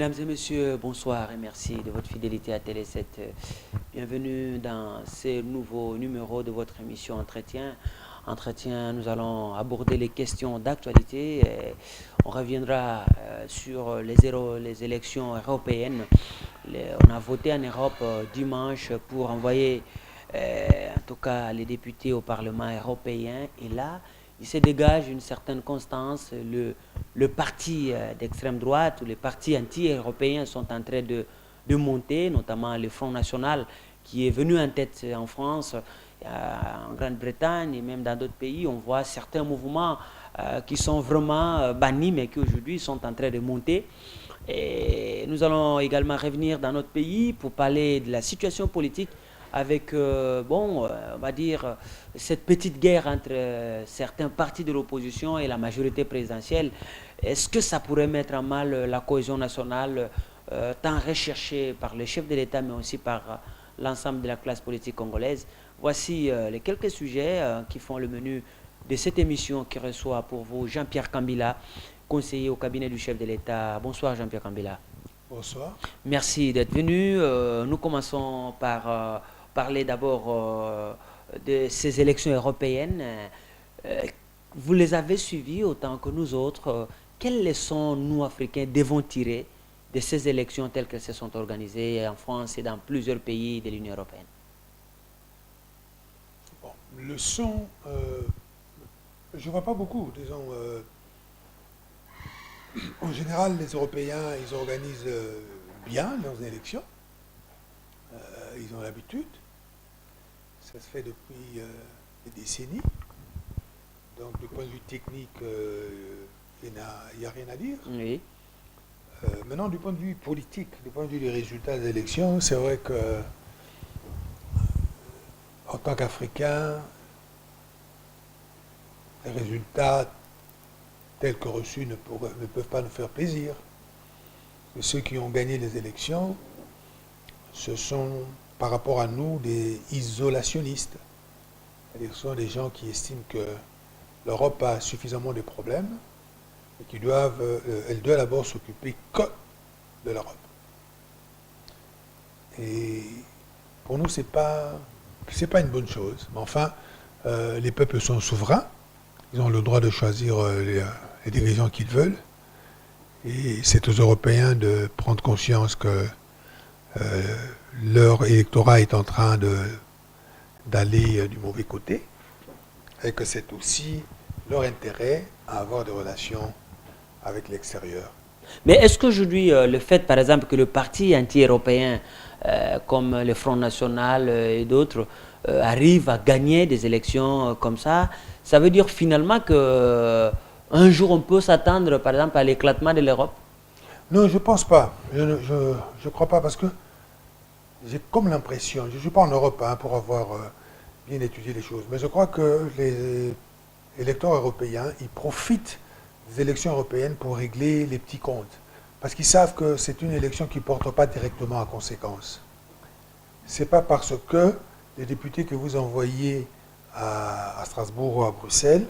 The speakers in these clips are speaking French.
Mesdames et messieurs, bonsoir et merci de votre fidélité à Télé 7. Bienvenue dans ce nouveau numéro de votre émission Entretien. Entretien, nous allons aborder les questions d'actualité. On reviendra sur les élections européennes. On a voté en Europe dimanche pour envoyer en tout cas les députés au Parlement européen. Et là, il se dégage une certaine constance. Le parti d'extrême droite ou les partis anti-européens sont en train de monter, notamment le Front National qui est venu en tête en France, en Grande-Bretagne et même dans d'autres pays. On voit certains mouvements qui sont vraiment bannis mais qui aujourd'hui sont en train de monter. Et nous allons également revenir dans notre pays pour parler de la situation politique avec, on va dire, cette petite guerre entre certains partis de l'opposition et la majorité présidentielle. Est-ce que ça pourrait mettre en mal la cohésion nationale, tant recherchée par le chef de l'État, mais aussi par l'ensemble de la classe politique congolaise? Voici les quelques sujets qui font le menu de cette émission qui reçoit pour vous Jean-Pierre Kambila, conseiller au cabinet du chef de l'État. Bonsoir Jean-Pierre Kambila. Bonsoir. Merci d'être venu. Nous commençons par parler d'abord de ces élections européennes. Vous les avez suivies autant que nous autres. Quelles leçons nous, Africains, devons tirer de ces élections telles qu'elles se sont organisées en France et dans plusieurs pays de l'Union européenne? Bon, leçons, je ne vois pas beaucoup. Disons, en général, les Européens, ils organisent bien leurs élections. Ils ont l'habitude. Ça se fait depuis des décennies. Donc, du point de vue technique, il n'y a rien à dire. Oui. Maintenant, du point de vue politique, du point de vue des résultats des élections, c'est vrai que, en tant qu'Africains, les résultats tels que reçus ne peuvent pas nous faire plaisir. Et ceux qui ont gagné les élections, ce sont, par rapport à nous, des isolationnistes. C'est-à-dire, ce sont des gens qui estiment que l'Europe a suffisamment de problèmes et qu'elle doit d'abord s'occuper que de l'Europe. Et pour nous, c'est pas une bonne chose. Mais enfin, les peuples sont souverains. Ils ont le droit de choisir les dirigeants qu'ils veulent. Et c'est aux Européens de prendre conscience que leur électorat est en train d'aller du mauvais côté et que c'est aussi leur intérêt à avoir des relations avec l'extérieur. Mais est-ce qu'aujourd'hui, le fait, par exemple, que le parti anti-européen, comme le Front National et d'autres, arrive à gagner des élections comme ça veut dire finalement que un jour on peut s'attendre, par exemple, à l'éclatement de l'Europe? Non, je ne pense pas. Je ne crois pas parce que j'ai comme l'impression, je ne suis pas en Europe pour avoir bien étudié les choses, mais je crois que les électeurs européens, ils profitent des élections européennes pour régler les petits comptes. Parce qu'ils savent que c'est une élection qui ne porte pas directement à conséquence. Ce n'est pas parce que les députés que vous envoyez à Strasbourg ou à Bruxelles,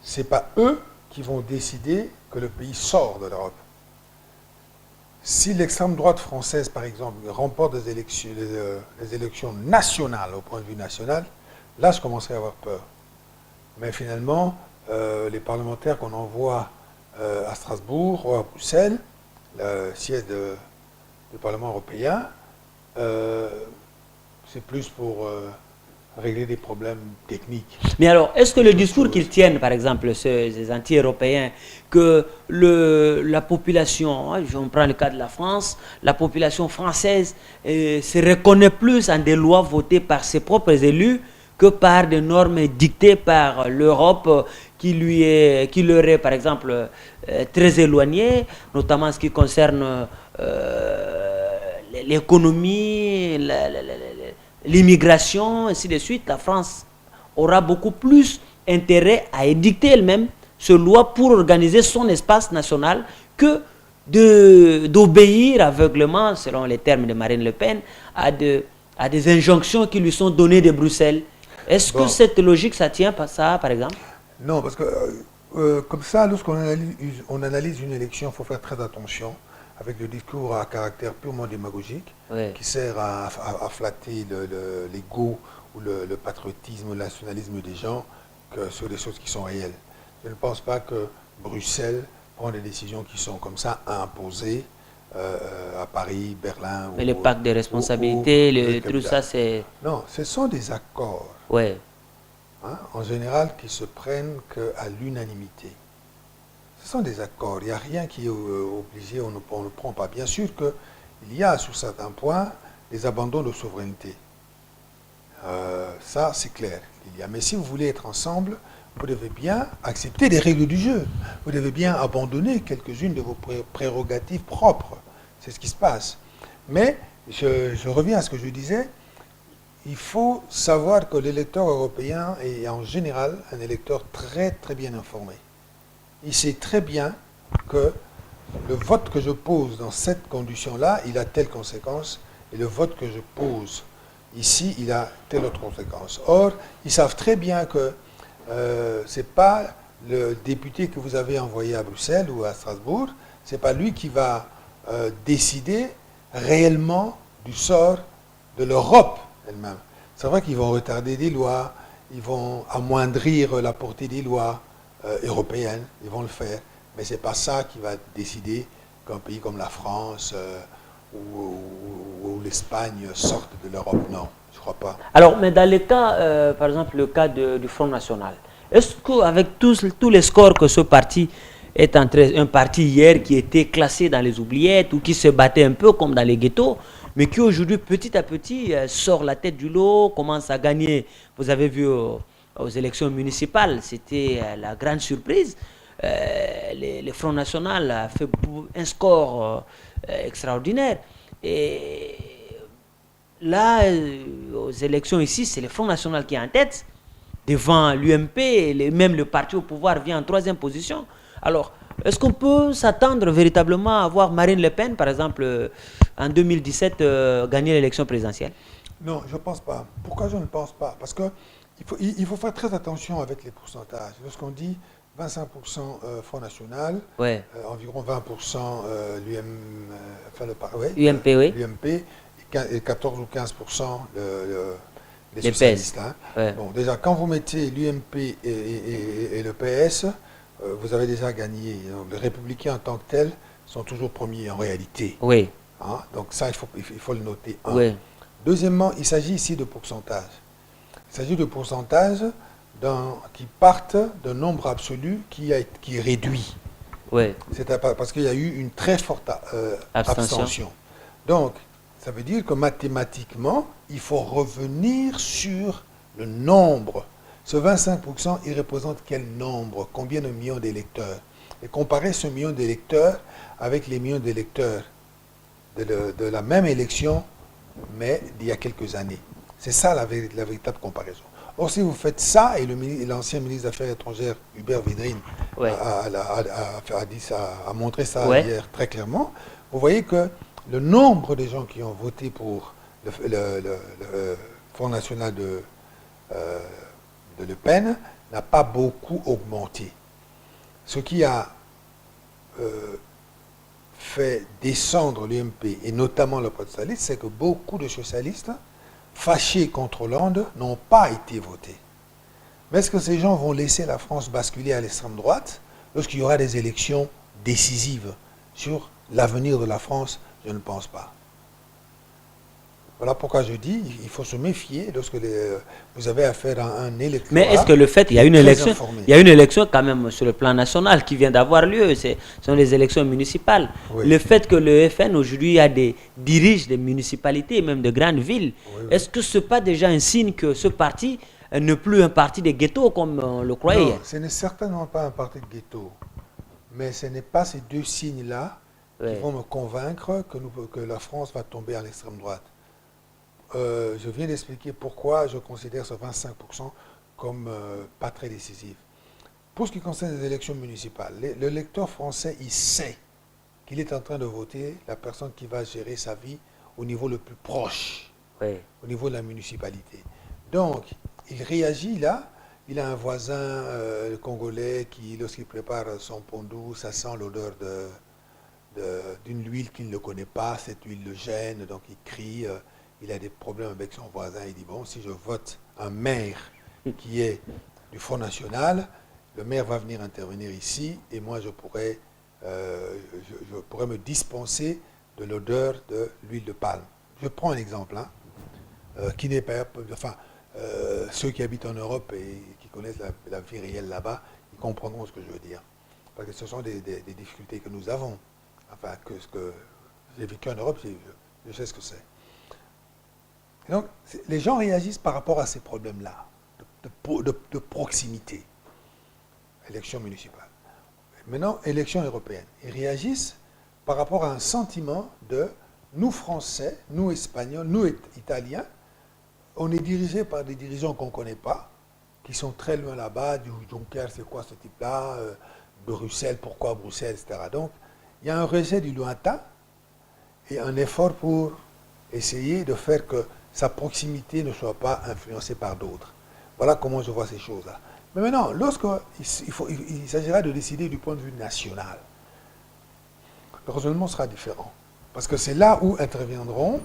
ce n'est pas eux qui vont décider que le pays sort de l'Europe. Si l'extrême droite française, par exemple, remporte les élections nationales au point de vue national, là, je commencerai à avoir peur. Mais finalement, les parlementaires qu'on envoie à Strasbourg ou à Bruxelles, le siège du Parlement européen, c'est plus pour régler des problèmes techniques. Mais alors, est-ce que le discours qu'ils tiennent, par exemple, ces anti-européens, que la population, on prend le cas de la France, la population française se reconnaît plus en des lois votées par ses propres élus que par des normes dictées par l'Europe qui leur est, par exemple, très éloignée, notamment en ce qui concerne l'économie, l'immigration, ainsi de suite. La France aura beaucoup plus intérêt à édicter elle-même ce loi pour organiser son espace national que d'obéir aveuglément, selon les termes de Marine Le Pen, à des injonctions qui lui sont données de Bruxelles. Est-ce que cette logique, ça tient pas ça, par exemple? Non, parce que comme ça, lorsqu'on analyse une élection, il faut faire très attention avec le discours à caractère purement démagogique, Ouais. qui sert à flatter l'ego ou le patriotisme, le nationalisme des gens que sur des choses qui sont réelles. Je ne pense pas que Bruxelles prend des décisions qui sont comme ça à imposer à Paris, Berlin Mais le pacte de ou responsabilité, aux autres tout ça, capitales. c'est... Non, ce sont des accords, Ouais. hein, en général, qui se prennent qu'à l'unanimité. Ce sont des accords, il n'y a rien qui est obligé, on ne prend pas. Bien sûr qu'il y a, sur certains points, des abandons de souveraineté. Ça, c'est clair. Il y a. Mais si vous voulez être ensemble, vous devez bien accepter les règles du jeu. Vous devez bien abandonner quelques-unes de vos prérogatives propres. C'est ce qui se passe. Mais, je reviens à ce que je disais, il faut savoir que l'électeur européen est en général un électeur très très bien informé. Il sait très bien que le vote que je pose dans cette condition-là, il a telle conséquence, et le vote que je pose ici, il a telle autre conséquence. Or, ils savent très bien que ce n'est pas le député que vous avez envoyé à Bruxelles ou à Strasbourg, ce n'est pas lui qui va décider réellement du sort de l'Europe elle-même. C'est vrai qu'ils vont retarder des lois, ils vont amoindrir la portée des lois européennes, ils vont le faire, mais ce n'est pas ça qui va décider qu'un pays comme la France ou l'Espagne sortent de l'Europe. Non, je ne crois pas. Alors, mais dans le cas, par exemple, le cas du Front National, est-ce qu'avec tous les scores que ce parti est entré, un parti hier qui était classé dans les oubliettes ou qui se battait un peu comme dans les ghettos, mais qui aujourd'hui, petit à petit, sort la tête du lot, commence à gagner. Vous avez vu aux élections municipales, c'était la grande surprise. Le Front National a fait un score extraordinaire. Et là, aux élections ici, c'est le Front National qui est en tête, devant l'UMP, et même le parti au pouvoir vient en troisième position. Alors, est-ce qu'on peut s'attendre véritablement à voir Marine Le Pen, par exemple, en 2017, gagner l'élection présidentielle? Non, je ne pense pas. Pourquoi je ne pense pas? Parce qu'il faut faire très attention avec les pourcentages. Lorsqu'on dit 25% Front National, Ouais. environ 20% ouais, UMP, oui. l'UMP, et 14 ou 15% les Les socialistes. PS. Hein. Ouais. Bon, déjà, quand vous mettez l'UMP et le PS, vous avez déjà gagné. Donc, les républicains en tant que tels sont toujours premiers en réalité. Oui. Hein. Donc ça, il faut le noter. Un. Oui. Deuxièmement, il s'agit ici de pourcentage. Il s'agit de pourcentage qui partent d'un nombre absolu qui est réduit. Oui. C'est parce qu'il y a eu une très forte abstention. Donc, ça veut dire que mathématiquement, il faut revenir sur le nombre. Ce 25%, il représente quel nombre? Combien de millions d'électeurs? Et comparer ce million d'électeurs avec les millions d'électeurs de la même élection, mais d'il y a quelques années. C'est ça la véritable comparaison. Or, si vous faites ça, et l'ancien ministre des Affaires étrangères, Hubert Védrine, Ouais. a montré ça Ouais. hier très clairement, vous voyez que le nombre de gens qui ont voté pour le Front National de Le Pen n'a pas beaucoup augmenté. Ce qui a fait descendre l'UMP, et notamment le Parti socialiste, c'est que beaucoup de socialistes fâchés contre Hollande n'ont pas été votés. Mais est-ce que ces gens vont laisser la France basculer à l'extrême droite lorsqu'il y aura des élections décisives sur l'avenir de la France? Je ne pense pas. Voilà pourquoi je dis il faut se méfier lorsque vous avez affaire à un électorat. Mais est-ce que le fait, il y a une très élection, informé. il y a une élection quand même sur le plan national qui vient d'avoir lieu, ce sont les élections municipales. Oui. Le fait que le FN aujourd'hui dirige des municipalités, même de grandes villes, Oui. est-ce que ce n'est pas déjà un signe que ce parti n'est plus un parti des ghettos comme on le croyait? Non, ce n'est certainement pas un parti de ghetto. Mais ce n'est pas ces deux signes-là Ouais. qui vont me convaincre que la France va tomber à l'extrême droite. Je viens d'expliquer pourquoi je considère ce 25% comme pas très décisif. Pour ce qui concerne les élections municipales, le lecteur français, il sait qu'il est en train de voter la personne qui va gérer sa vie au niveau le plus proche, Ouais. au niveau de la municipalité. Donc, il réagit là. Il a un voisin congolais qui, lorsqu'il prépare son pondou, ça sent l'odeur d'une huile qu'il ne connaît pas, cette huile le gêne, donc il crie, il a des problèmes avec son voisin, il dit, bon, si je vote un maire qui est du Front National, le maire va venir intervenir ici, et moi je pourrais me dispenser de l'odeur de l'huile de palme. Je prends un exemple, hein, qui n'est pas, enfin, ceux qui habitent en Europe et qui connaissent la vie réelle là-bas, ils comprendront ce que je veux dire. Parce que ce sont des difficultés que nous avons. Enfin, que ce que j'ai vécu en Europe, je sais ce que c'est. Et donc, les gens réagissent par rapport à ces problèmes-là, de proximité. Élection municipale. Maintenant, élection européenne. Ils réagissent par rapport à un sentiment de nous Français, nous Espagnols, nous Italiens, on est dirigé par des dirigeants qu'on ne connaît pas, qui sont très loin là-bas, du Juncker, c'est quoi ce type-là, Bruxelles, pourquoi Bruxelles, etc. Donc, il y a un rejet du lointain et un effort pour essayer de faire que sa proximité ne soit pas influencée par d'autres. Voilà comment je vois ces choses-là. Mais maintenant, il s'agira de décider du point de vue national, le raisonnement sera différent. Parce que c'est là où interviendront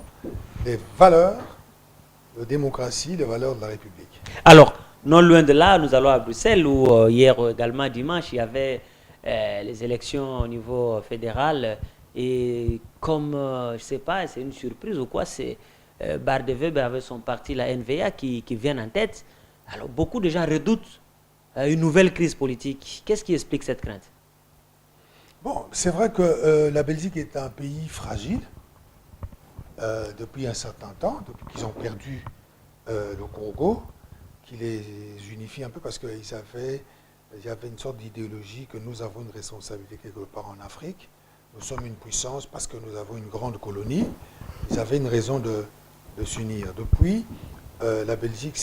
les valeurs de démocratie, les valeurs de la République. Alors, non loin de là, nous allons à Bruxelles où hier également, dimanche, il y avait les élections au niveau fédéral. Et comme, je ne sais pas, c'est une surprise ou quoi, c'est Baardewebbe avec son parti, la NVA, qui vient en tête. Alors, beaucoup de gens redoutent une nouvelle crise politique. Qu'est-ce qui explique cette crainte? Bon, c'est vrai que la Belgique est un pays fragile depuis un certain temps, depuis qu'ils ont perdu le Congo, qui les unifie un peu parce qu'il y avait une sorte d'idéologie que nous avons une responsabilité quelque part en Afrique. Nous sommes une puissance parce que nous avons une grande colonie. Ils avaient une raison de s'unir. Depuis, la Belgique,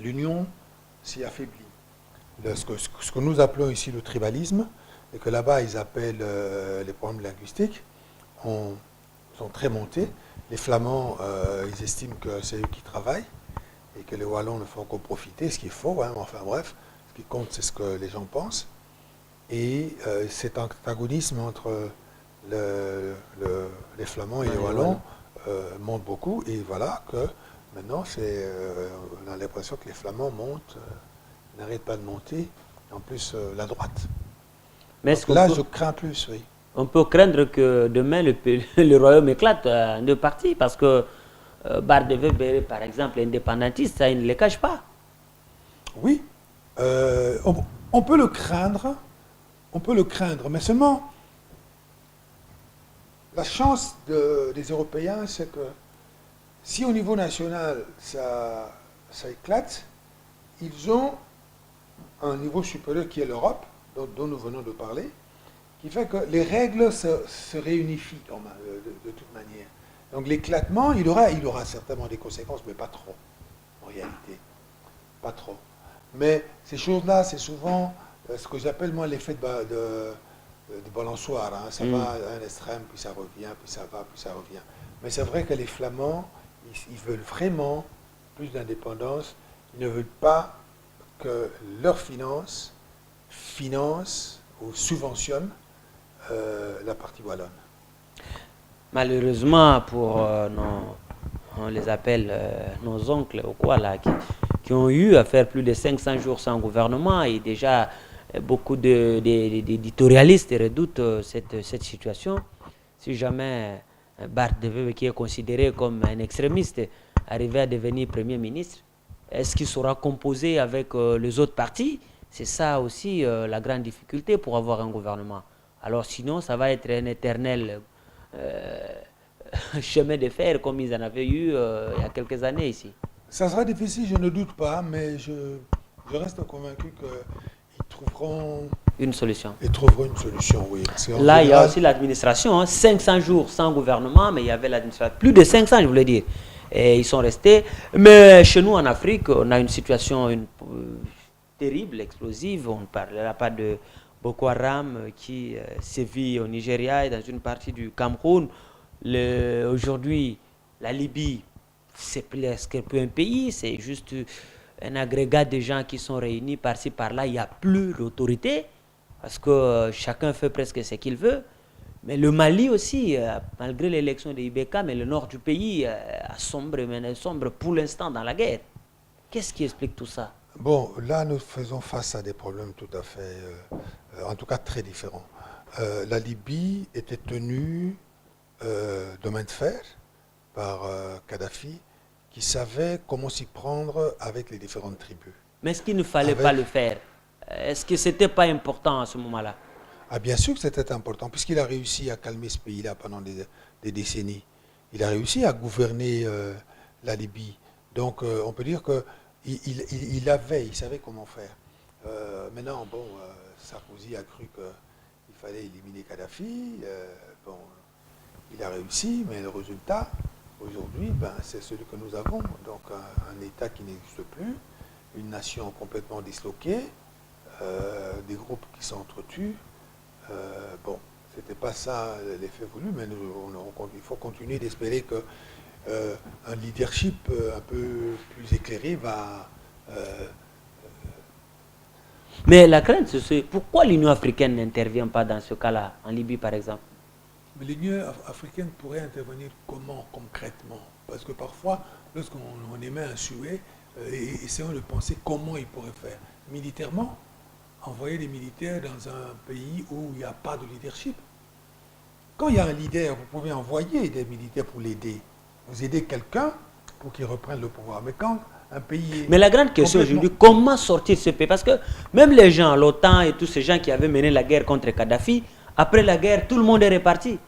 l'union s'y affaiblit. Ce que nous appelons ici le tribalisme, et que là-bas ils appellent les problèmes linguistiques, sont très montés. Les Flamands, ils estiment que c'est eux qui travaillent et que les Wallons ne font qu'en profiter, ce qui est faux, hein, enfin bref, ce qui compte c'est ce que les gens pensent. Et cet antagonisme entre les Flamands et les Wallons monte beaucoup, et voilà que maintenant on a l'impression que les Flamands montent, n'arrêtent pas de monter, en plus la droite. Mais là, je crains plus, oui. On peut craindre que demain, le royaume éclate en deux parties, parce que Baardewebbe, par exemple, indépendantiste, ça, il ne le cache pas. Oui, on peut le craindre, mais seulement, la chance des Européens, c'est que si au niveau national, ça éclate, ils ont un niveau supérieur qui est l'Europe, dont nous venons de parler, qui fait que les règles se réunifient de toute manière. Donc l'éclatement, il aura certainement des conséquences, mais pas trop, en réalité. Pas trop. Mais ces choses-là, c'est souvent ce que j'appelle moi l'effet de balançoire. Hein. Ça va à un extrême, puis ça revient, puis ça va, puis ça revient. Mais c'est vrai que les Flamands, ils veulent vraiment plus d'indépendance. Ils ne veulent pas que leurs finances ou subventionnent la partie wallonne. Malheureusement pour on les appelle nos oncles ou quoi là, qui ont eu à faire plus de 500 jours sans gouvernement, et déjà beaucoup d'éditorialistes redoutent cette situation. Si jamais Baardewebbe, qui est considéré comme un extrémiste, arrivait à devenir Premier ministre, est-ce qu'il sera composé avec les autres partis? C'est ça aussi la grande difficulté pour avoir un gouvernement. Alors sinon, ça va être un éternel chemin de fer comme ils en avaient eu il y a quelques années ici. Ça sera difficile, je ne doute pas, mais je reste convaincu qu'ils trouveront une solution. Ils trouveront une solution, oui. Là, il y a aussi l'administration, hein, 500 jours sans gouvernement, mais il y avait l'administration, plus de 500, je voulais dire. Et ils sont restés. Mais chez nous, en Afrique, on a une situation terrible, explosive. On ne parlera pas de Boko Haram qui sévit au Nigeria et dans une partie du Cameroun. Aujourd'hui, la Libye, c'est presque plus un pays, c'est juste un agrégat de gens qui sont réunis par-ci, par-là. Il n'y a plus d'autorité parce que chacun fait presque ce qu'il veut. Mais le Mali aussi, malgré l'élection de Ibeka, mais le nord du pays sombre pour l'instant dans la guerre. Qu'est-ce qui explique tout ça? Bon, là, nous faisons face à des problèmes tout à fait, en tout cas très différents. La Libye était tenue de main de fer par Kadhafi, qui savait comment s'y prendre avec les différentes tribus. Mais est-ce qu'il ne fallait pas le faire? Est-ce que ce n'était pas important à ce moment-là? Ah, bien sûr que c'était important, puisqu'il a réussi à calmer ce pays-là pendant des décennies. Il a réussi à gouverner la Libye. Donc, on peut dire qu'il savait comment faire. Maintenant, bon, Sarkozy a cru qu'il fallait éliminer Kadhafi. Bon, il a réussi, mais le résultat, aujourd'hui, ben, c'est celui que nous avons. Donc, un État qui n'existe plus, une nation complètement disloquée, des groupes qui s'entretuent. Bon, c'était pas ça l'effet voulu, mais il faut continuer d'espérer que un leadership un peu plus éclairé va... Mais la crainte, c'est pourquoi l'Union africaine n'intervient pas dans ce cas-là, en Libye par exemple? Mais l'Union africaine pourrait intervenir comment concrètement? Parce que parfois, lorsqu'on émet un souhait, essayons de penser comment il pourrait faire. Militairement, envoyer des militaires dans un pays où il n'y a pas de leadership. Quand il y a un leader, vous pouvez envoyer des militaires pour l'aider. Vous aidez quelqu'un pour qu'il reprenne le pouvoir. Mais quand un pays... Mais la grande question aujourd'hui, comment sortir de ce pays? Parce que même les gens, l'OTAN et tous ces gens qui avaient mené la guerre contre Kadhafi, après la guerre, tout le monde est reparti.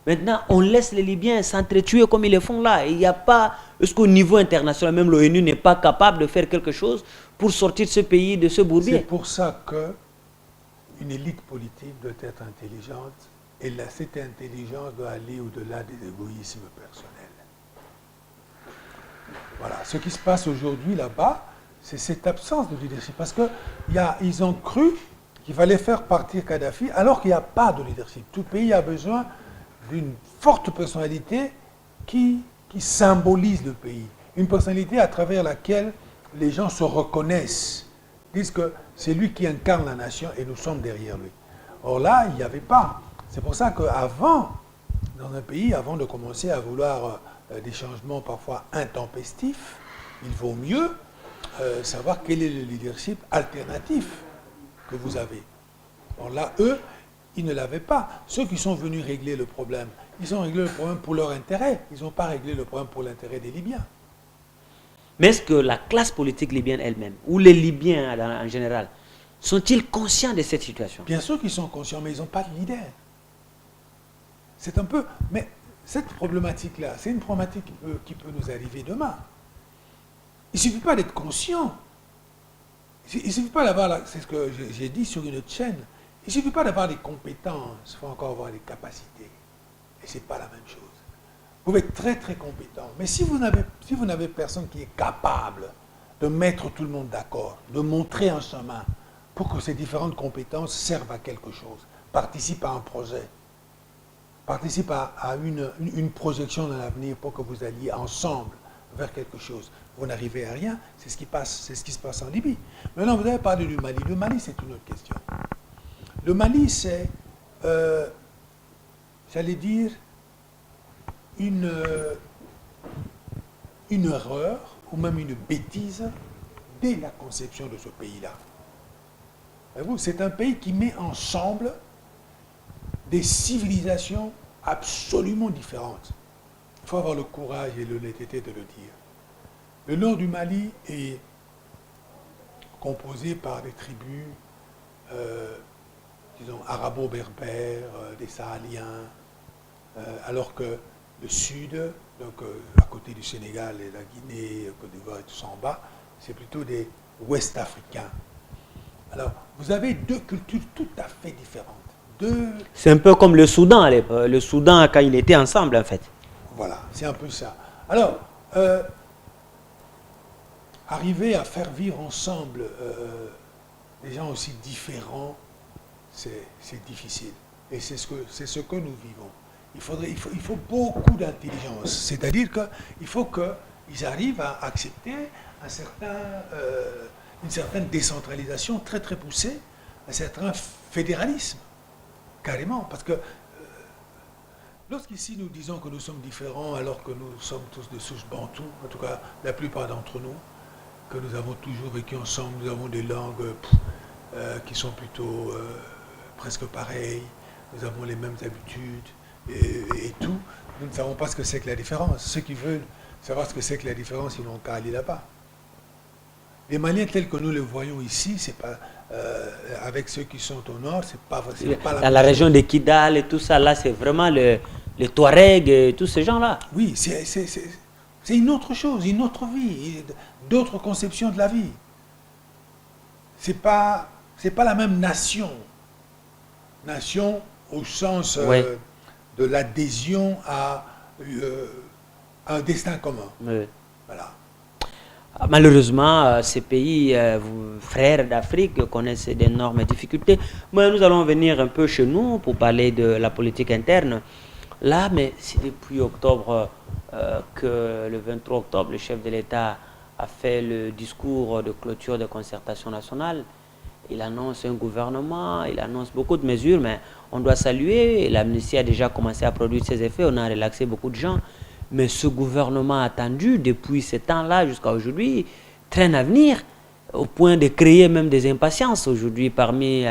Maintenant, on laisse les Libyens s'entretuer comme ils le font là. Il n'y a pas... Est-ce qu'au niveau international, même l'ONU n'est pas capable de faire quelque chose pour sortir ce pays de ce bourbier? C'est pour ça qu'une élite politique doit être intelligente. Et là, cette intelligence doit aller au-delà des égoïsmes personnels. Voilà. Ce qui se passe aujourd'hui là-bas, c'est cette absence de leadership. Parce qu'ils ont cru qu'il fallait faire partir Kadhafi, alors qu'il n'y a pas de leadership. Tout pays a besoin d'une forte personnalité qui symbolise le pays. Une personnalité à travers laquelle les gens se reconnaissent, disent que c'est lui qui incarne la nation et nous sommes derrière lui. Or là, il n'y avait pas. C'est pour ça qu'avant, dans un pays, avant de commencer à vouloir des changements parfois intempestifs, il vaut mieux savoir quel est le leadership alternatif que vous avez. Or là, eux, ils ne l'avaient pas. Ceux qui sont venus régler le problème, ils ont réglé le problème pour leur intérêt. Ils n'ont pas réglé le problème pour l'intérêt des Libyens. Mais est-ce que la classe politique libyenne elle-même, ou les Libyens en général, sont-ils conscients de cette situation? Bien sûr qu'ils sont conscients, mais ils n'ont pas de leader. C'est un peu... Mais cette problématique-là, c'est une problématique qui peut nous arriver demain. Il ne suffit pas d'être conscient. Il ne suffit pas d'avoir... C'est ce que j'ai dit sur une autre chaîne. Il ne suffit pas d'avoir des compétences, il faut encore avoir des capacités. Et ce n'est pas la même chose. Vous pouvez être très très compétent, mais si vous n'avez personne qui est capable de mettre tout le monde d'accord, de montrer un chemin pour que ces différentes compétences servent à quelque chose, participe à un projet, participe à une projection dans l'avenir pour que vous alliez ensemble vers quelque chose, vous n'arrivez à rien, c'est ce qui se passe en Libye. Maintenant, vous avez parlé du Mali. Le Mali, c'est une autre question. Le Mali, c'est, j'allais dire, une erreur ou même une bêtise dès la conception de ce pays-là. C'est un pays qui met ensemble des civilisations absolument différentes. Il faut avoir le courage et l'honnêteté de le dire. Le nord du Mali est composé par des tribus, disons, arabo-berbères, des Sahaliens, alors que le sud, donc à côté du Sénégal et la Guinée, Côte d'Ivoire et tout ça en bas, c'est plutôt des Ouest-Africains. Alors, vous avez deux cultures tout à fait différentes. C'est un peu comme le Soudan à l'époque, le Soudan quand il était ensemble en fait. Voilà, c'est un peu ça. Alors, arriver à faire vivre ensemble des gens aussi différents, c'est difficile. Et c'est ce que nous vivons. Il faut beaucoup d'intelligence. C'est-à-dire qu'il faut qu'ils arrivent à accepter une certaine décentralisation très très poussée, un certain fédéralisme, carrément. Parce que Lorsqu'ici nous disons que nous sommes différents alors que nous sommes tous de souche bantou, en tout cas la plupart d'entre nous, que nous avons toujours vécu ensemble, nous avons des langues qui sont plutôt presque pareilles, nous avons les mêmes habitudes et tout, nous ne savons pas ce que c'est que la différence. Ceux qui veulent savoir ce que c'est que la différence, ils n'ont qu'à aller là-bas. Les Maliens tels que nous les voyons ici, c'est pas avec ceux qui sont au nord, c'est pas Dans la région de Kidal et tout ça, là, c'est vraiment les Touaregs et tous ces gens-là. Oui, c'est une autre chose, une autre vie, d'autres conceptions de la vie. C'est pas la même nation. Nation au sens de l'adhésion à un destin commun. Oui. Voilà. Malheureusement, ces pays frères d'Afrique connaissent d'énormes difficultés. Mais nous allons venir un peu chez nous pour parler de la politique interne. Là, mais c'est depuis octobre que le 23 octobre, le chef de l'État a fait le discours de clôture de concertation nationale. Il annonce un gouvernement, il annonce beaucoup de mesures, mais on doit saluer. L'amnistie a déjà commencé à produire ses effets, on a relaxé beaucoup de gens. Mais ce gouvernement attendu depuis ce temps-là jusqu'à aujourd'hui traîne à venir au point de créer même des impatiences aujourd'hui parmi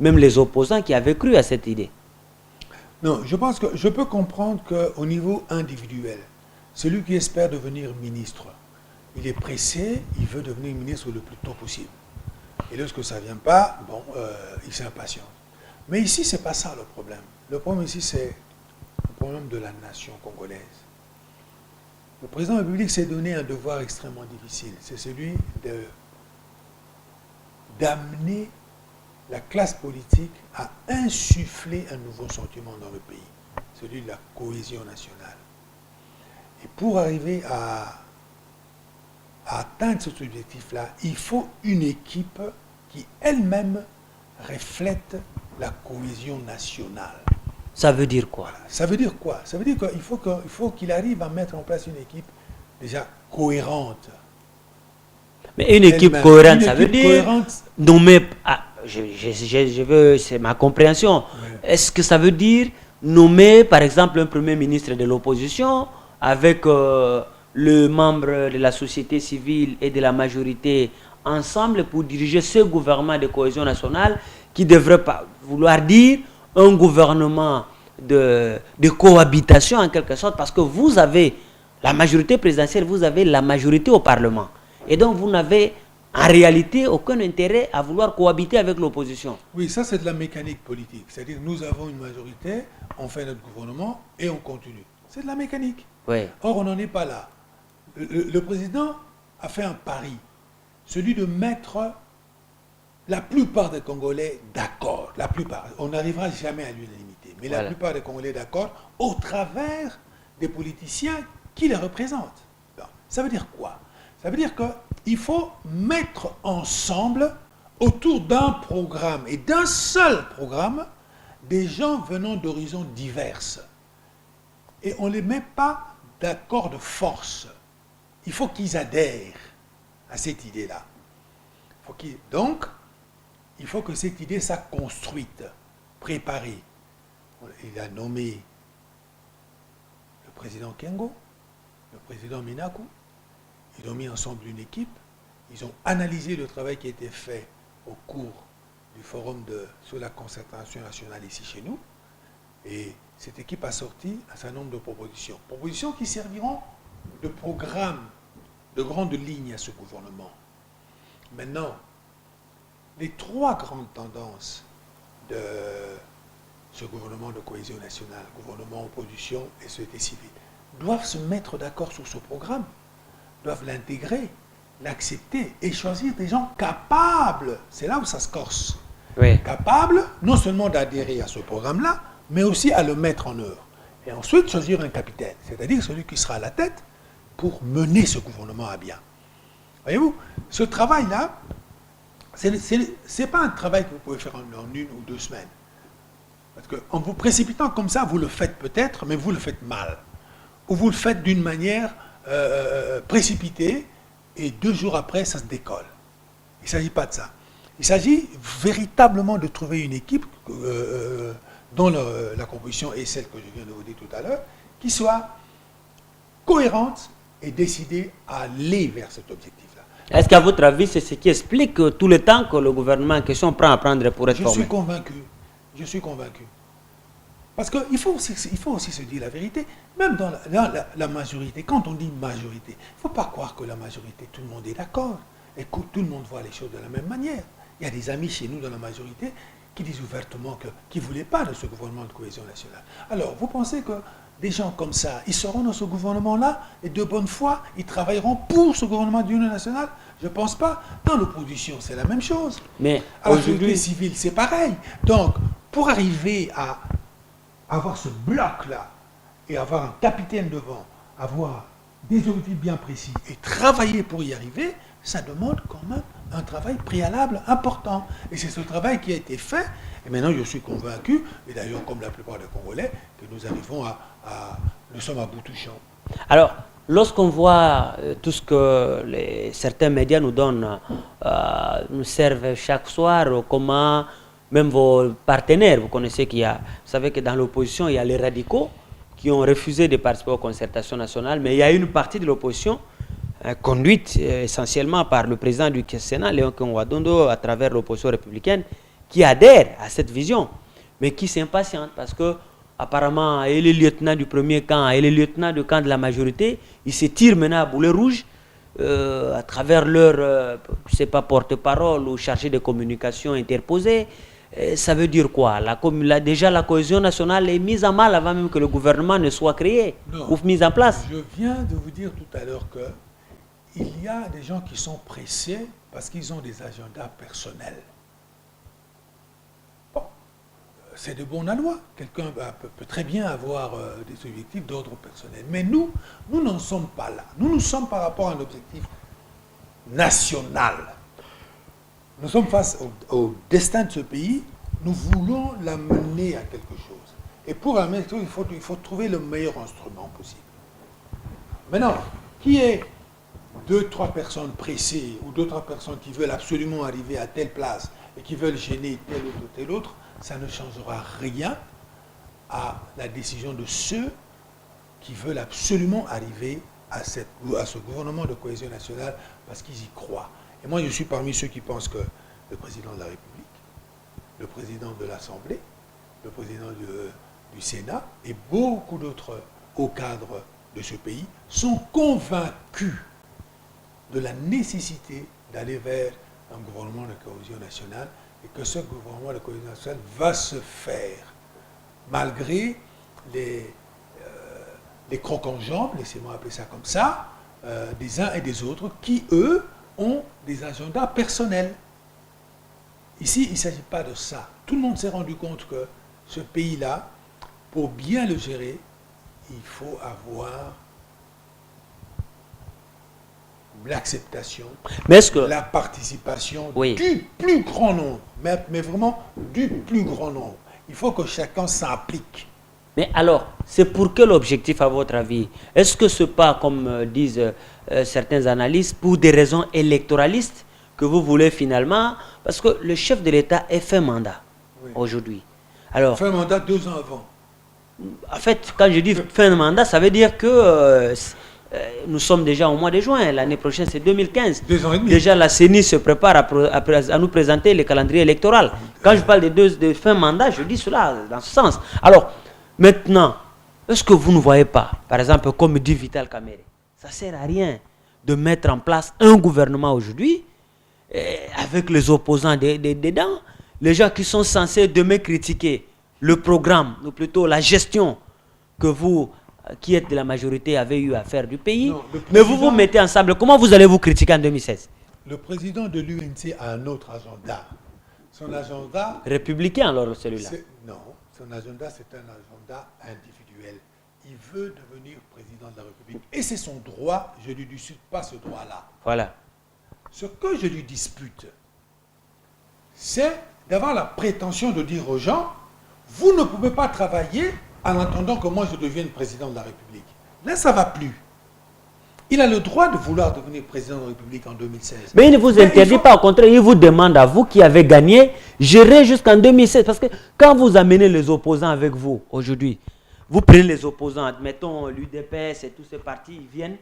même les opposants qui avaient cru à cette idée. Non, je pense que je peux comprendre qu'au niveau individuel, celui qui espère devenir ministre, il est pressé, il veut devenir ministre le plus tôt possible. Et lorsque ça ne vient pas, bon, il s'impatiente. Mais ici, ce n'est pas ça le problème. Le problème ici, c'est le problème de la nation congolaise. Le président de la République s'est donné un devoir extrêmement difficile. C'est celui d'amener la classe politique à insuffler un nouveau sentiment dans le pays, celui de la cohésion nationale. Et pour arriver à atteindre cet objectif-là, il faut une équipe qui elle-même reflète la cohésion nationale. Ça veut dire quoi? Voilà. Ça veut dire quoi? Ça veut dire qu'il faut qu'il arrive à mettre en place une équipe déjà cohérente. Mais une équipe cohérente, ça veut dire nommer... je veux, c'est ma compréhension. Ouais. Est-ce que ça veut dire nommer, par exemple, un premier ministre de l'opposition avec le membre de la société civile et de la majorité ensemble pour diriger ce gouvernement de cohésion nationale qui devrait pas vouloir dire un gouvernement de cohabitation en quelque sorte, parce que vous avez la majorité présidentielle, vous avez la majorité au Parlement. Et donc vous n'avez en réalité aucun intérêt à vouloir cohabiter avec l'opposition. Oui, ça c'est de la mécanique politique. C'est-à-dire nous avons une majorité, on fait notre gouvernement et on continue. C'est de la mécanique. Oui. Or, on n'en est pas là. Le président a fait un pari, celui de mettre la plupart des Congolais d'accord. La plupart. On n'arrivera jamais à l'unanimité. Mais voilà. La plupart des Congolais d'accord au travers des politiciens qui les représentent. Alors, ça veut dire quoi? Ça veut dire qu'il faut mettre ensemble, autour d'un programme, et d'un seul programme, des gens venant d'horizons diverses. Et on ne les met pas d'accord de force. Il faut qu'ils adhèrent à cette idée-là. Donc, il faut que cette idée soit construite, préparée. Il a nommé le président Kengo, le président Minaku. Ils ont mis ensemble une équipe. Ils ont analysé le travail qui a été fait au cours du forum sur la concertation nationale ici chez nous. Et cette équipe a sorti un certain nombre de propositions. Propositions qui serviront de programme, de grandes lignes à ce gouvernement. Maintenant, les trois grandes tendances de ce gouvernement de cohésion nationale, gouvernement, opposition et société civile, doivent se mettre d'accord sur ce programme, doivent l'intégrer, l'accepter et choisir des gens capables. C'est là où ça se corse. Oui. Capables non seulement d'adhérer à ce programme-là, mais aussi à le mettre en œuvre. Et ensuite choisir un capitaine, c'est-à-dire celui qui sera à la tête pour mener ce gouvernement à bien. Voyez-vous, ce travail-là, ce n'est pas un travail que vous pouvez faire en 1 ou 2 semaines. Parce qu'en vous précipitant comme ça, vous le faites peut-être, mais vous le faites mal. Ou vous le faites d'une manière précipitée, et 2 jours après, ça se décolle. Il ne s'agit pas de ça. Il s'agit véritablement de trouver une équipe dont la composition est celle que je viens de vous dire tout à l'heure, qui soit cohérente et décidée à aller vers cet objectif-là. Est-ce qu'à votre avis, c'est ce qui explique tout le temps que le gouvernement en question prend à prendre pour être formé? Je suis convaincu. Je suis convaincu. Parce qu'il faut aussi se dire la vérité. Même dans la majorité, quand on dit majorité, il ne faut pas croire que la majorité, tout le monde est d'accord et que tout le monde voit les choses de la même manière. Il y a des amis chez nous dans la majorité qui disent ouvertement qu'ils ne voulaient pas de ce gouvernement de cohésion nationale. Alors, vous pensez que des gens comme ça, ils seront dans ce gouvernement-là et de bonne foi, ils travailleront pour ce gouvernement d'union nationale? Je ne pense pas. Dans l'opposition, c'est la même chose. Mais à la société civile, c'est pareil. Donc, pour arriver à avoir ce bloc-là et avoir un capitaine devant, avoir des objectifs bien précis et travailler pour y arriver, ça demande quand même un travail préalable important. Et c'est ce travail qui a été fait. Et maintenant, je suis convaincu, et d'ailleurs comme la plupart des Congolais, que nous arrivons nous sommes à bout touchant. Alors, lorsqu'on voit tout ce que certains médias nous donnent, nous servent chaque soir, comment même vos partenaires, vous connaissez vous savez que dans l'opposition, il y a les radicaux qui ont refusé de participer aux concertations nationales, mais il y a une partie de l'opposition conduite essentiellement par le président du Sénat, Léon Kongwadondo, à travers l'opposition républicaine, qui adhère à cette vision, mais qui s'impatiente parce que apparemment, et les lieutenants du premier camp et les lieutenants du camp de la majorité, ils se tirent maintenant à boulet rouge à travers leur, je sais pas, porte-parole ou chargé de communication interposé. Ça veut dire quoi? Déjà, la cohésion nationale est mise en mal avant même que le gouvernement ne soit créé ou mis en place. Je viens de vous dire tout à l'heure qu'il y a des gens qui sont pressés parce qu'ils ont des agendas personnels. Bon, c'est de bon aloi. Quelqu'un peut très bien avoir des objectifs d'ordre personnel. Mais nous n'en sommes pas là. Nous sommes par rapport à un objectif national. Nous sommes face au destin de ce pays. Nous voulons l'amener à quelque chose. Et pour amener quelque chose, il faut trouver le meilleur instrument possible. Maintenant, qui est 2-3 personnes pressées ou 2-3 personnes qui veulent absolument arriver à telle place et qui veulent gêner tel autre, ça ne changera rien à la décision de ceux qui veulent absolument arriver à ce gouvernement de cohésion nationale parce qu'ils y croient. Et moi, je suis parmi ceux qui pensent que le président de la République, le président de l'Assemblée, le président du Sénat et beaucoup d'autres hauts cadres de ce pays sont convaincus de la nécessité d'aller vers un gouvernement de cohésion nationale et que ce gouvernement de cohésion nationale va se faire malgré les crocs en jambes, laissez-moi appeler ça comme ça, des uns et des autres qui, eux, ont des agendas personnels. Ici, il ne s'agit pas de ça. Tout le monde s'est rendu compte que ce pays-là, pour bien le gérer, il faut avoir l'acceptation, la participation du plus grand nombre, mais vraiment du plus grand nombre. Il faut que chacun s'implique. Mais alors, c'est pour quel objectif à votre avis? Est-ce que ce n'est pas, comme disent certains analystes, pour des raisons électoralistes que vous voulez finalement? Parce que le chef de l'État est fin mandat aujourd'hui. Alors, fin mandat 2 ans avant. En fait, quand je dis fin de mandat, ça veut dire que nous sommes déjà au mois de juin. L'année prochaine, c'est 2015. 2 ans et demi. Déjà, la CENI se prépare à nous présenter le calendrier électoral. Quand je parle de fin mandat, je dis cela dans ce sens. Alors, maintenant, est-ce que vous ne voyez pas, par exemple, comme dit Vital Kamerhe, ça ne sert à rien de mettre en place un gouvernement aujourd'hui avec les opposants dedans, les gens qui sont censés demain critiquer le programme, ou plutôt la gestion que vous, qui êtes de la majorité, avez eu à faire du pays. Non, mais vous vous mettez ensemble. Comment vous allez vous critiquer en 2016? Le président de l'UNC a un autre agenda. Son agenda... Républicain alors celui-là? Non, son agenda c'est un agenda individuel. Il veut devenir président de la République. Et c'est son droit, je ne lui dispute pas ce droit-là. Voilà. Ce que je lui dispute, c'est d'avoir la prétention de dire aux gens, vous ne pouvez pas travailler en attendant que moi je devienne président de la République. Là, ça ne va plus. Il a le droit de vouloir devenir président de la République en 2016. Mais il ne vous interdit pas, au contraire, il vous demande à vous qui avez gagné, gérer jusqu'en 2016. Parce que quand vous amenez les opposants avec vous aujourd'hui, vous prenez les opposants, admettons l'UDPS et tous ces partis, ils viennent,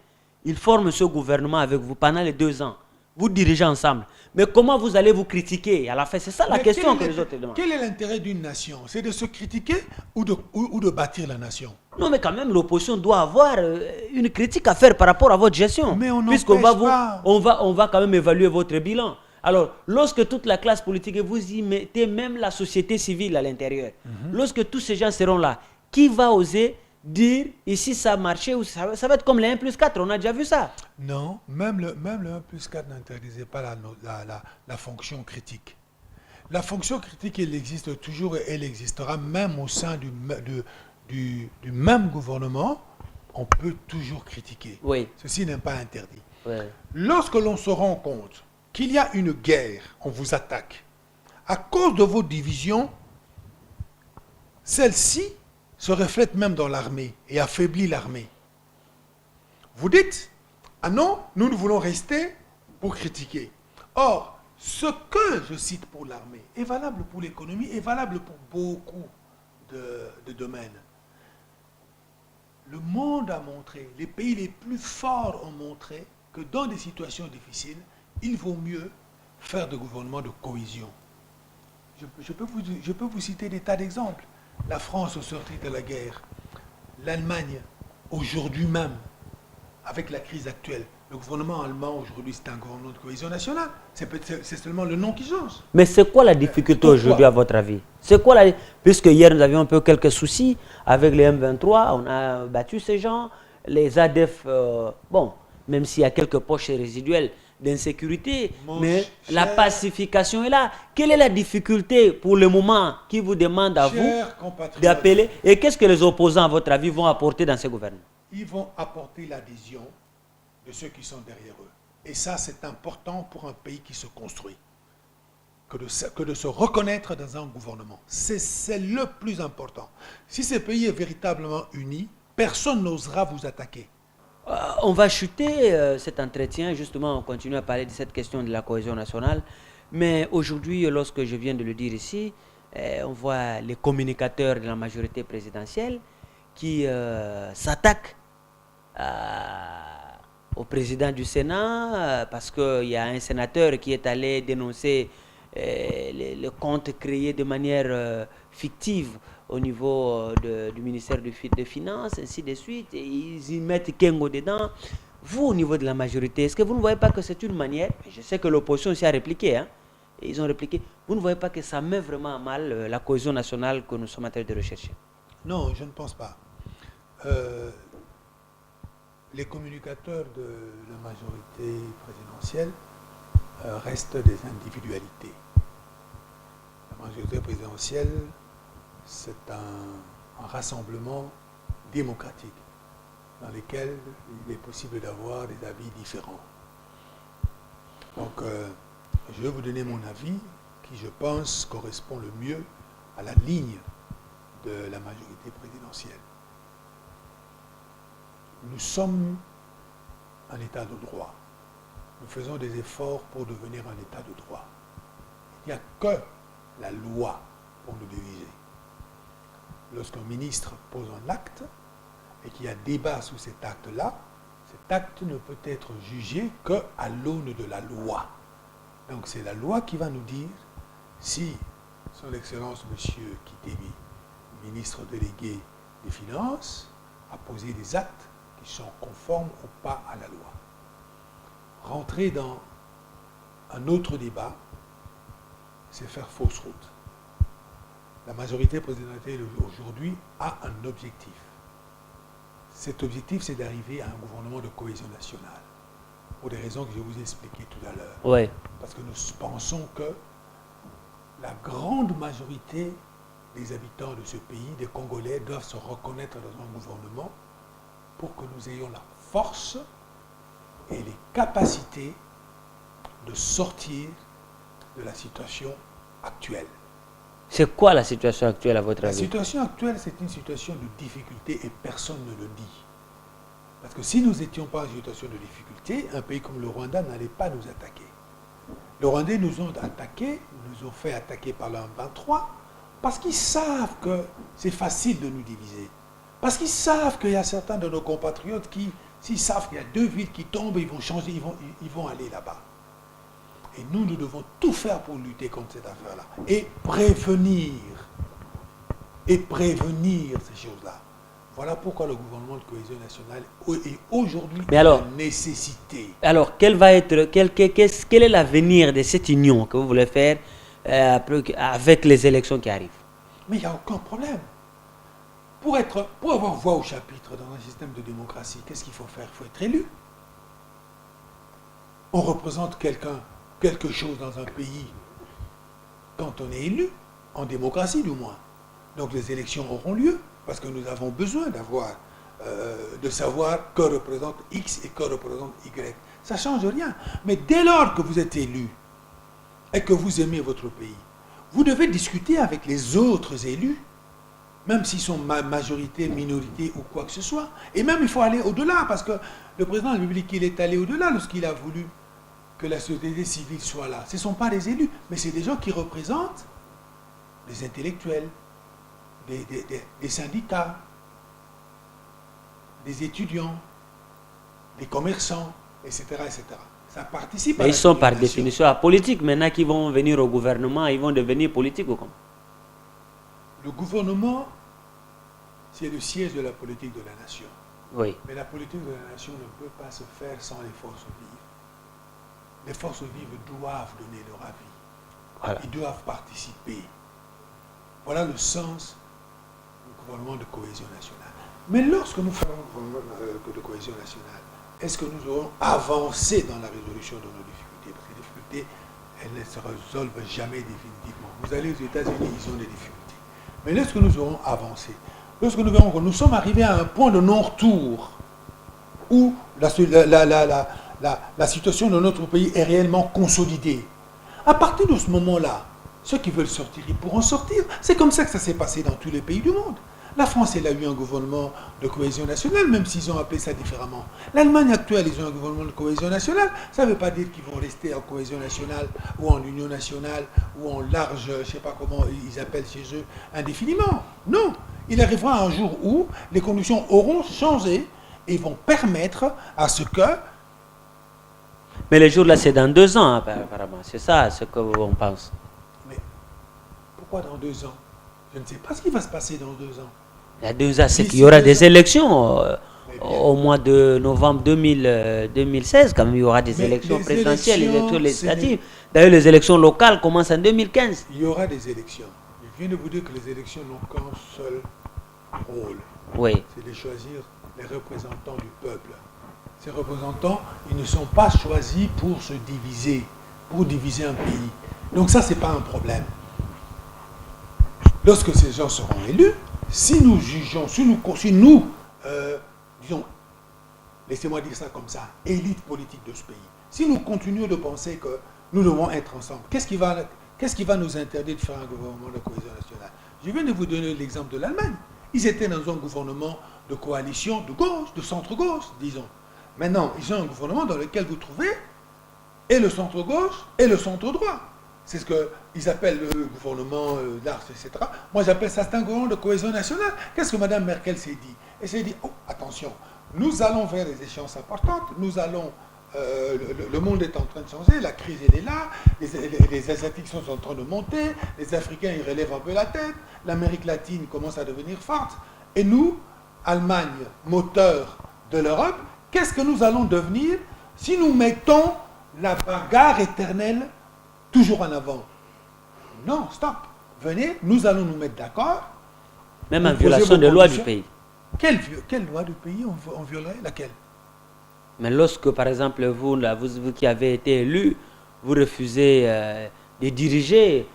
ils forment ce gouvernement avec vous pendant les 2 ans. Vous dirigez ensemble. Mais comment vous allez vous critiquer à la fin? C'est ça la question que les autres demandent. Quel est l'intérêt d'une nation? C'est de se critiquer ou de bâtir la nation? Non, mais quand même, l'opposition doit avoir une critique à faire par rapport à votre gestion. Mais on puisqu'on va pas. on va quand même évaluer votre bilan. Alors, lorsque toute la classe politique, vous y mettez même la société civile à l'intérieur, lorsque tous ces gens seront là, qui va oser dire ici ça a marché ou ça va être comme les 1+4, on a déjà vu ça. Non, même le 1+4 n'interdisait pas la fonction critique. La fonction critique, elle existe toujours et elle existera même au sein du même gouvernement. On peut toujours critiquer. Oui. Ceci n'est pas interdit. Oui. Lorsque l'on se rend compte qu'il y a une guerre, on vous attaque. À cause de vos divisions, celle-ci se reflète même dans l'armée et affaiblit l'armée. Vous dites, ah non, nous voulons rester pour critiquer. Or, ce que je cite pour l'armée est valable pour l'économie, est valable pour beaucoup de domaines. Le monde a montré, les pays les plus forts ont montré que dans des situations difficiles, il vaut mieux faire de gouvernements de cohésion. Je peux vous citer des tas d'exemples. La France au sortie de la guerre, l'Allemagne aujourd'hui même, avec la crise actuelle. Le gouvernement allemand aujourd'hui, c'est un gouvernement de cohésion nationale. C'est seulement le nom qui change. Mais c'est quoi la difficulté aujourd'hui à votre avis? C'est quoi puisque hier nous avions un peu quelques soucis avec les M23, on a battu ces gens, les ADF, bon, même s'il y a quelques poches résiduelles d'insécurité, mais la pacification est là. Quelle est la difficulté pour le moment qui vous demande à vous d'appeler? Et qu'est-ce que les opposants, à votre avis, vont apporter dans ce gouvernement? Ils vont apporter l'adhésion de ceux qui sont derrière eux. Et ça, c'est important pour un pays qui se construit. Que de se reconnaître dans un gouvernement. C'est le plus important. Si ce pays est véritablement uni, personne n'osera vous attaquer. On va chuter cet entretien, justement, on continue à parler de cette question de la cohésion nationale. Mais aujourd'hui, lorsque je viens de le dire ici, on voit les communicateurs de la majorité présidentielle qui s'attaquent au président du Sénat parce qu'il y a un sénateur qui est allé dénoncer le compte créé de manière fictive au niveau du ministère des Finances, ainsi de suite, et ils y mettent Kengo dedans. Vous, au niveau de la majorité, est-ce que vous ne voyez pas que c'est une manière, je sais que l'opposition aussi a répliqué, hein, et ils ont répliqué, vous ne voyez pas que ça met vraiment à mal la cohésion nationale que nous sommes en train de rechercher? Non, je ne pense pas. Les communicateurs de la majorité présidentielle restent des individualités. La majorité présidentielle, c'est un rassemblement démocratique dans lequel il est possible d'avoir des avis différents. Donc, je vais vous donner mon avis qui, je pense, correspond le mieux à la ligne de la majorité présidentielle. Nous sommes un État de droit. Nous faisons des efforts pour devenir un État de droit. Il n'y a que la loi pour nous diriger. Lorsqu'un ministre pose un acte et qu'il y a débat sur cet acte-là, cet acte ne peut être jugé qu'à l'aune de la loi. Donc c'est la loi qui va nous dire si son Excellence M. Kitemi, ministre délégué des Finances, a posé des actes qui sont conformes ou pas à la loi. Rentrer dans un autre débat, c'est faire fausse route. La majorité présidentielle aujourd'hui a un objectif. Cet objectif, c'est d'arriver à un gouvernement de cohésion nationale. Pour des raisons que je vous ai expliquées tout à l'heure. Oui. Parce que nous pensons que la grande majorité des habitants de ce pays, des Congolais, doivent se reconnaître dans un gouvernement pour que nous ayons la force et les capacités de sortir de la situation actuelle. C'est quoi la situation actuelle à votre avis? La situation actuelle, c'est une situation de difficulté et personne ne le dit. Parce que si nous n'étions pas en situation de difficulté, un pays comme le Rwanda n'allait pas nous attaquer. Les Rwandais nous ont attaqués, nous ont fait attaquer par le M23, parce qu'ils savent que c'est facile de nous diviser. Parce qu'ils savent qu'il y a certains de nos compatriotes qui, s'ils savent qu'il y a 2 villes qui tombent, ils vont changer, ils vont aller là-bas. Et nous devons tout faire pour lutter contre cette affaire-là. Et prévenir ces choses-là. Voilà pourquoi le gouvernement de cohésion nationale est aujourd'hui une nécessité. Alors, quel est l'avenir de cette union que vous voulez faire avec les élections qui arrivent? Mais il n'y a aucun problème. Pour avoir voix au chapitre dans un système de démocratie, qu'est-ce qu'il faut faire? Il faut être élu. On représente quelque chose dans un pays quand on est élu, en démocratie du moins. Donc les élections auront lieu. Parce que nous avons besoin de savoir que représente X et que représente Y. Ça ne change rien. Mais dès lors que vous êtes élu et que vous aimez votre pays, vous devez discuter avec les autres élus, même s'ils sont majorité, minorité ou quoi que ce soit. Et même il faut aller au-delà, parce que le président de la République, il est allé au-delà lorsqu'il a voulu que la société civile soit là. Ce ne sont pas des élus, mais c'est des gens qui représentent des intellectuels, des syndicats, des étudiants, des commerçants, etc. etc. Ça participe à la ils sont par définition apolitiques. Maintenant qu'ils vont venir au gouvernement, ils vont devenir politiques ou comment? Le gouvernement, c'est le siège de la politique de la nation. Oui. Mais la politique de la nation ne peut pas se faire sans les forces vives. Les forces vives doivent donner leur avis. Voilà. Ils doivent participer. Voilà le sens gouvernement de cohésion nationale. Mais lorsque nous ferons un gouvernement de cohésion nationale, est-ce que nous aurons avancé dans la résolution de nos difficultés? Parce que les difficultés, elles ne se résolvent jamais définitivement. Vous allez aux États-Unis, ils ont des difficultés. Mais lorsque nous aurons avancé, lorsque nous verrons que nous sommes arrivés à un point de non-retour où la situation de notre pays est réellement consolidée, à partir de ce moment-là, ceux qui veulent sortir, ils pourront sortir. C'est comme ça que ça s'est passé dans tous les pays du monde. La France, elle a eu un gouvernement de cohésion nationale, même s'ils ont appelé ça différemment. L'Allemagne actuelle, ils ont un gouvernement de cohésion nationale. Ça ne veut pas dire qu'ils vont rester en cohésion nationale ou en union nationale ou en large, je ne sais pas comment ils appellent chez eux, indéfiniment. Non. Il arrivera un jour où les conditions auront changé et vont permettre à ce que... Mais les jours là, c'est dans 2 ans, apparemment. C'est ça ce qu'on pense. Mais pourquoi dans 2 ans? Je ne sais pas ce qui va se passer dans 2 ans. Il y a 2 ans, c'est qu'il y aura des élections au mois de novembre 2016, quand même, il y aura des élections présidentielles, les élections législatives. D'ailleurs, les élections locales commencent en 2015. Il y aura des élections. Je viens de vous dire que les élections n'ont qu'un seul rôle. Oui. C'est de choisir les représentants du peuple. Ces représentants, ils ne sont pas choisis pour se diviser, pour diviser un pays. Donc ça, ce n'est pas un problème. Lorsque ces gens seront élus, si nous jugeons, si nous disons, laissez-moi dire ça comme ça, élite politique de ce pays, si nous continuons de penser que nous devons être ensemble, qu'est-ce qui va nous interdire de faire un gouvernement de cohésion nationale? Je viens de vous donner l'exemple de l'Allemagne. Ils étaient dans un gouvernement de coalition de gauche, de centre-gauche, disons. Maintenant, ils ont un gouvernement dans lequel vous trouvez et le centre-gauche et le centre-droit. C'est ce qu'ils appellent le gouvernement large, etc. Moi, j'appelle ça un gouvernement de cohésion nationale. Qu'est-ce que Mme Merkel s'est dit? Elle s'est dit, oh, attention, nous allons vers des échéances importantes, nous allons, le monde est en train de changer, la crise, elle est là, les Asiatiques sont en train de monter, les Africains, ils relèvent un peu la tête, l'Amérique latine commence à devenir forte, et nous, Allemagne, moteur de l'Europe, qu'est-ce que nous allons devenir si nous mettons la bagarre éternelle toujours en avant? Non, stop. Venez, nous allons nous mettre d'accord. Même en violation des lois du pays. Quelle loi du pays on violerait? Laquelle? Mais lorsque, par exemple, vous qui avez été élu, vous refusez de diriger,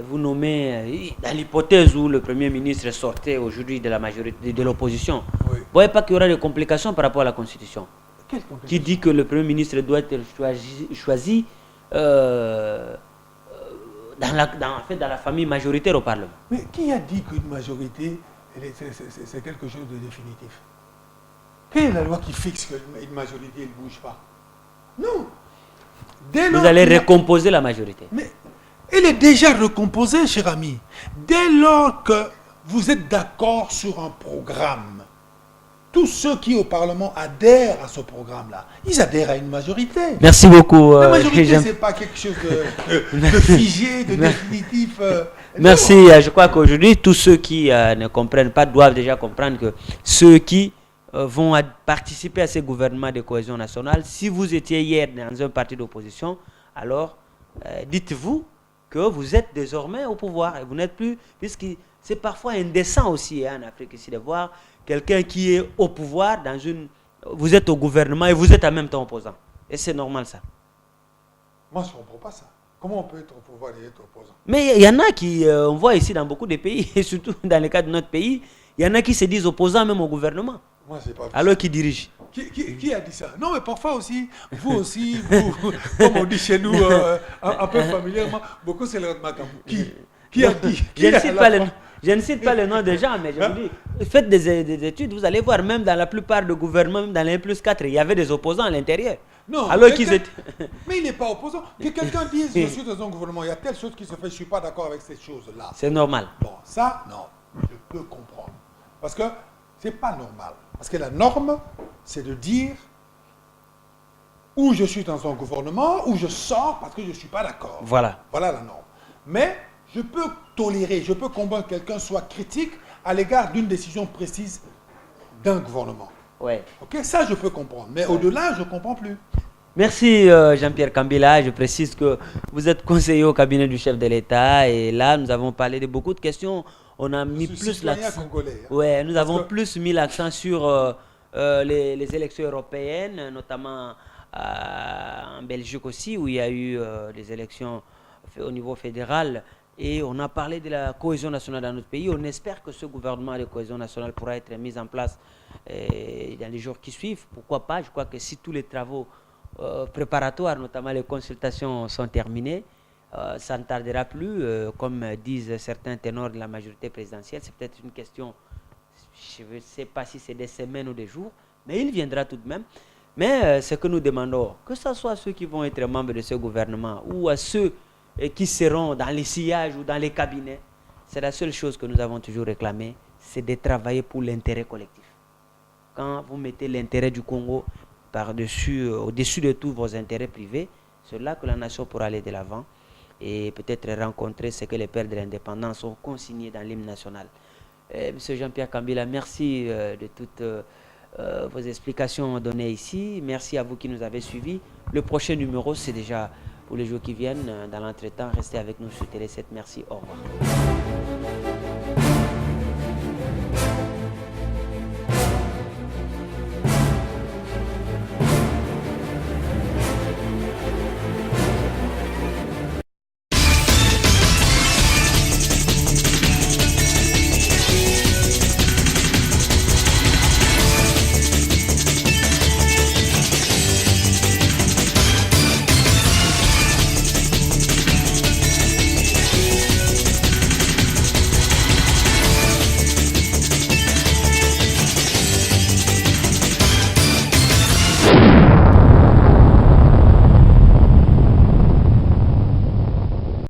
vous nommez, dans l'hypothèse où le Premier ministre sortait aujourd'hui de la majorité, de l'opposition, oui. Vous ne voyez pas qu'il y aura des complications par rapport à la Constitution? Quelle complication? Qui dit que le Premier ministre doit être choisi dans la famille majoritaire au Parlement. Mais qui a dit qu'une majorité, c'est quelque chose de définitif? Quelle est la loi qui fixe qu'une majorité ne bouge pas? Non. Vous allez recomposer la majorité. Mais elle est déjà recomposée, cher ami. Dès lors que vous êtes d'accord sur un programme, tous ceux qui au Parlement adhèrent à ce programme-là, ils adhèrent à une majorité. Merci beaucoup. La majorité, ce n'est pas quelque chose de figé, de définitif. Merci. Je crois qu'aujourd'hui, tous ceux qui ne comprennent pas doivent déjà comprendre que ceux qui vont participer à ce gouvernement de cohésion nationale, si vous étiez hier dans un parti d'opposition, alors dites-vous que vous êtes désormais au pouvoir et vous n'êtes plus, puisque c'est parfois indécent aussi en Afrique ici de voir quelqu'un qui est au pouvoir dans une... Vous êtes au gouvernement et vous êtes en même temps opposant. Et c'est normal ça. Moi, je ne comprends pas ça. Comment on peut être au pouvoir et être opposant? Mais il y en a qui, on voit ici dans beaucoup de pays, et surtout dans le cas de notre pays, il y en a qui se disent opposants même au gouvernement. Moi, c'est pas alors qu'ils dirigent. Qui a dit ça? Non, mais parfois aussi, vous aussi, vous, comme on dit chez nous, un peu familièrement, beaucoup c'est le Makamou. Qui a dit? Je ne cite pas le nom des gens, mais je vous dis, faites des études, vous allez voir, même dans la plupart des gouvernements, même dans les 1+4, il y avait des opposants à l'intérieur. Non, alors qu'ils étaient... mais il n'est pas opposant. Que quelqu'un dise, je suis dans un gouvernement, il y a telle chose qui se fait, je ne suis pas d'accord avec cette chose-là. C'est normal. Bon, ça, non, je peux comprendre. Parce que ce n'est pas normal. Parce que la norme, c'est de dire ou je suis dans un gouvernement, ou je sors parce que je ne suis pas d'accord. Voilà. Voilà la norme. Mais je peux tolérer, je peux comprendre que quelqu'un soit critique à l'égard d'une décision précise d'un gouvernement. Ouais. Ok, ça je peux comprendre. Mais au-delà, je ne comprends plus. Merci Jean-Pierre Kambila. Je précise que vous êtes conseiller au cabinet du chef de l'État et là, nous avons parlé de beaucoup de questions. On a mis plus l'accent. Ouais, nous avons plus mis l'accent sur les élections européennes, notamment en Belgique aussi, où il y a eu des élections au niveau fédéral. Et on a parlé de la cohésion nationale dans notre pays. On espère que ce gouvernement de cohésion nationale pourra être mis en place dans les jours qui suivent. Pourquoi pas? Je crois que si tous les travaux préparatoires, notamment les consultations, sont terminés, ça ne tardera plus. Comme disent certains ténors de la majorité présidentielle, c'est peut-être une question, je ne sais pas si c'est des semaines ou des jours, mais il viendra tout de même. Mais ce que nous demandons, que ce soit ceux qui vont être membres de ce gouvernement ou à ceux qui seront dans les sillages ou dans les cabinets, c'est la seule chose que nous avons toujours réclamé, c'est de travailler pour l'intérêt collectif. Quand vous mettez l'intérêt du Congo au-dessus de tous vos intérêts privés, c'est là que la nation pourra aller de l'avant et peut-être rencontrer ce que les pères de l'indépendance ont consigné dans l'hymne national. Monsieur Jean-Pierre Kambila, merci de toutes vos explications données ici. Merci à vous qui nous avez suivis. Le prochain numéro, c'est déjà pour les jours qui viennent. Dans l'entretemps, restez avec nous sur Télé 7. Merci, au revoir.